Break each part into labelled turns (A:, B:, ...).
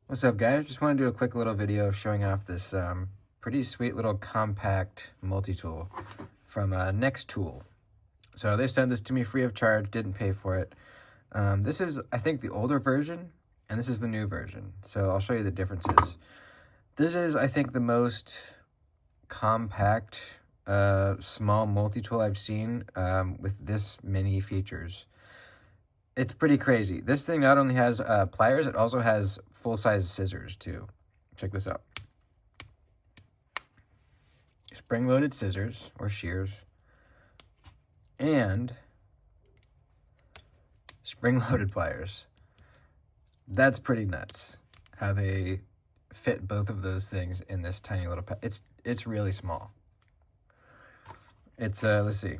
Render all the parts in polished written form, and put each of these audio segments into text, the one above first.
A: What's up, guys? Just want to do a quick little video showing off this pretty sweet little compact multi-tool from Nextool. So they sent this to me free of charge, didn't pay for it. This is, I think, the older version, and this is the new version. So I'll show you the differences. This is, I think, the most compact small multi-tool I've seen with this many features. It's pretty crazy. This thing not only has pliers, it also has full-size scissors, too. Check this out. Spring-loaded scissors, or shears, and spring-loaded pliers. That's pretty nuts, how they fit both of those things in this tiny little pack. It's really small. It's, let's see,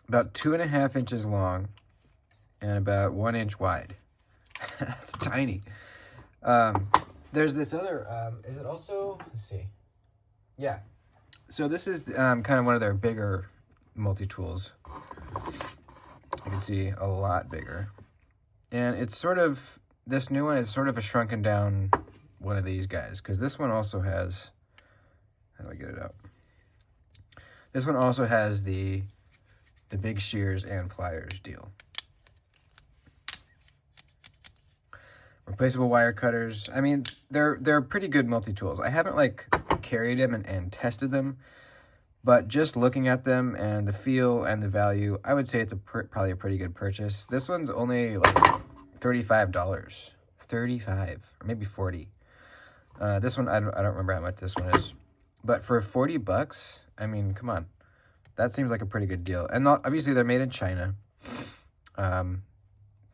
A: about 2.5 inches long, and about 1 inch wide. That's tiny. There's this other, is it also, let's see. Yeah. So this is kind of one of their bigger multi-tools. You can see a lot bigger. And it's sort of, this new one is sort of a shrunken down one of these guys, because this one also has, how do I get it out? This one also has the big shears and pliers deal. Replaceable wire cutters. I mean, they're pretty good multi-tools. I haven't like carried them and tested them, but just looking at them and the feel and the value, I would say it's probably a pretty good purchase. This one's only like $35, 35 or maybe 40. This one I don't remember how much this one is, but for 40 bucks, I mean, come on, that seems like a pretty good deal. And obviously they're made in China.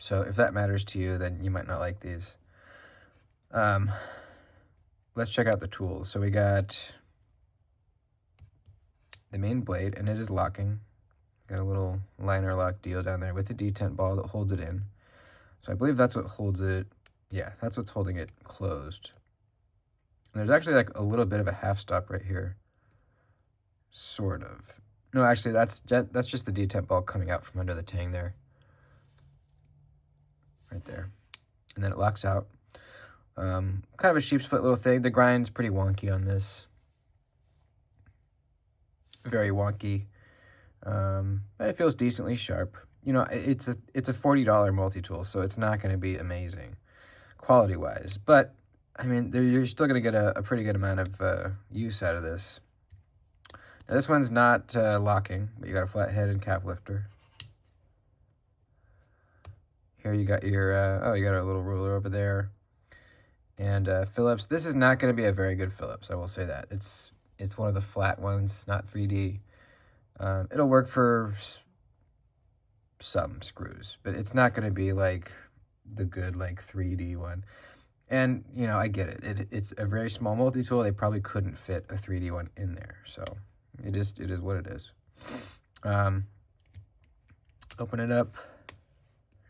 A: So if that matters to you, then you might not like these. Let's check out the tools. So we got the main blade, and it is locking. Got a little liner lock deal down there with a detent ball that holds it in. So I believe that's what holds it. Yeah, that's what's holding it closed. And there's actually like a little bit of a half stop right here. Sort of. No, actually, that's just the detent ball coming out from under the tang there. Right there. And then it locks out. Kind of a sheep's foot little thing. The grind's pretty wonky on this. Very wonky. But it feels decently sharp. You know, it's a $40 multi-tool, so it's not going to be amazing quality-wise. But, I mean, you're still going to get a pretty good amount of use out of this. Now, this one's not locking, but you got a flat head and cap lifter. Here you got your, you got a little ruler over there. And Phillips. This is not going to be a very good Phillips, I will say that. It's one of the flat ones, not 3D. It'll work for some screws, but it's not going to be like the good, like, 3D one. And, you know, I get it. It's a very small multi-tool. They probably couldn't fit a 3D one in there. So it is what it is. Open it up.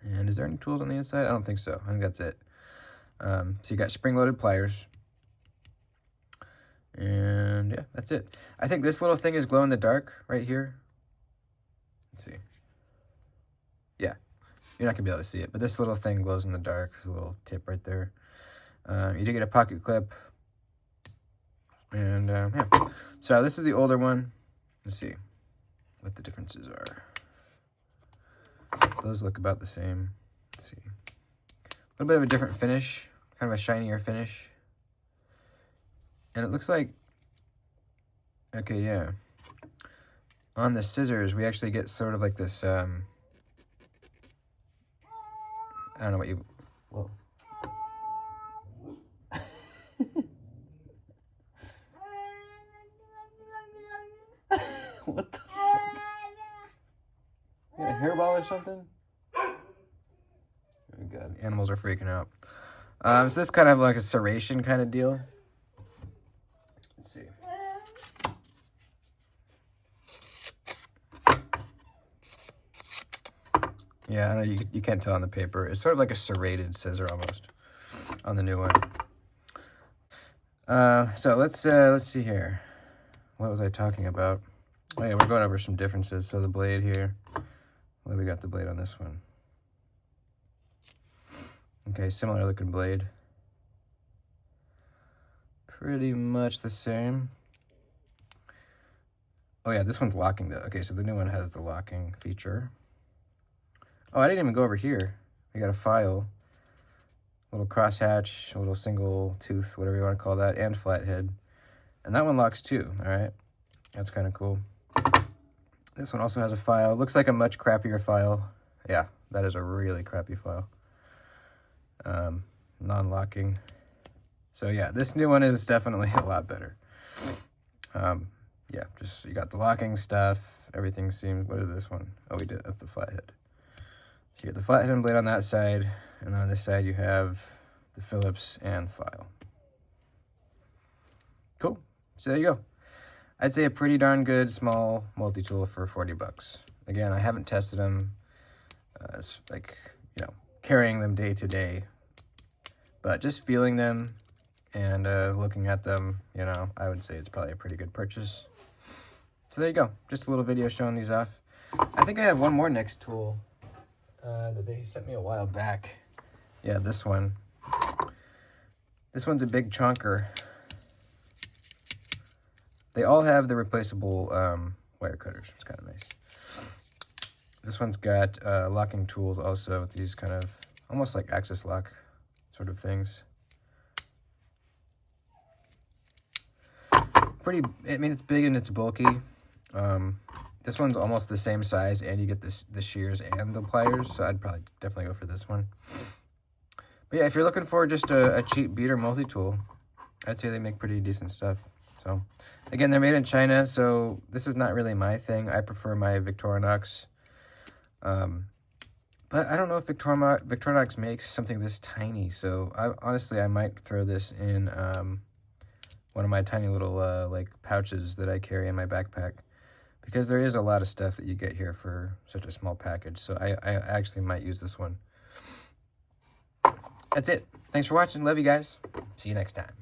A: And is there any tools on the inside? I don't think so. I think that's it. So you got spring-loaded pliers. And yeah, that's it. I think this little thing is glow in the dark right here. Let's see. Yeah, you're not going to be able to see it, but this little thing glows in the dark. There's a little tip right there. You do get a pocket clip. And yeah. So this is the older one. Let's see what the differences are. Those look about the same. Let's see. A little bit of a different finish, kind of a shinier finish. And it looks like, okay, yeah. On the scissors, we actually get sort of like this, I don't know what you, whoa. What the fuck? You got a hairball or something? Oh god, animals are freaking out. So this kind of like a serration kind of deal. Let's see. Yeah, I know you can't tell on the paper. It's sort of like a serrated scissor almost on the new one. So let's see here. What was I talking about? Oh yeah, we're going over some differences. So the blade here. What do we got the blade on this one? Okay, similar looking blade. pretty much the same. Oh yeah, this one's locking though. Okay, so the new one has the locking feature. Oh, I didn't even go over here. We got a file, little crosshatch, a little single tooth, whatever you want to call that, and flathead. And that one locks too, all right? That's kind of cool. This one also has a file. Looks like a much crappier file. Yeah, that is a really crappy file. Non-locking. So yeah, this new one is definitely a lot better. Yeah, just you got the locking stuff. Everything seems, what is this one? Oh, we did, that's the flathead. So you get the flathead and blade on that side, and on this side you have the Phillips and file. Cool. So there you go. I'd say a pretty darn good small multi-tool for 40 bucks. Again, I haven't tested them, like, you know, carrying them day to day, but just feeling them and looking at them, you know, I would say it's probably a pretty good purchase. So there you go. Just a little video showing these off. I think I have one more Nextool that they sent me a while back. Yeah, this one. This one's a big chunker. They all have the replaceable wire cutters. It's kind of nice. This one's got locking tools also with these kind of almost like axis lock sort of things. Pretty, I mean, it's big and it's bulky. This one's almost the same size, and you get the shears and the pliers, so I'd probably definitely go for this one. But yeah, if you're looking for just a cheap beater multi-tool, I'd say they make pretty decent stuff. So again, they're made in China, so this is not really my thing. I prefer my Victorinox. But I don't know if Victorinox makes something this tiny, so honestly, I might throw this in one of my tiny little like pouches that I carry in my backpack, because there is a lot of stuff that you get here for such a small package. So I actually might use this one. That's it. Thanks for watching. Love you guys. See you next time.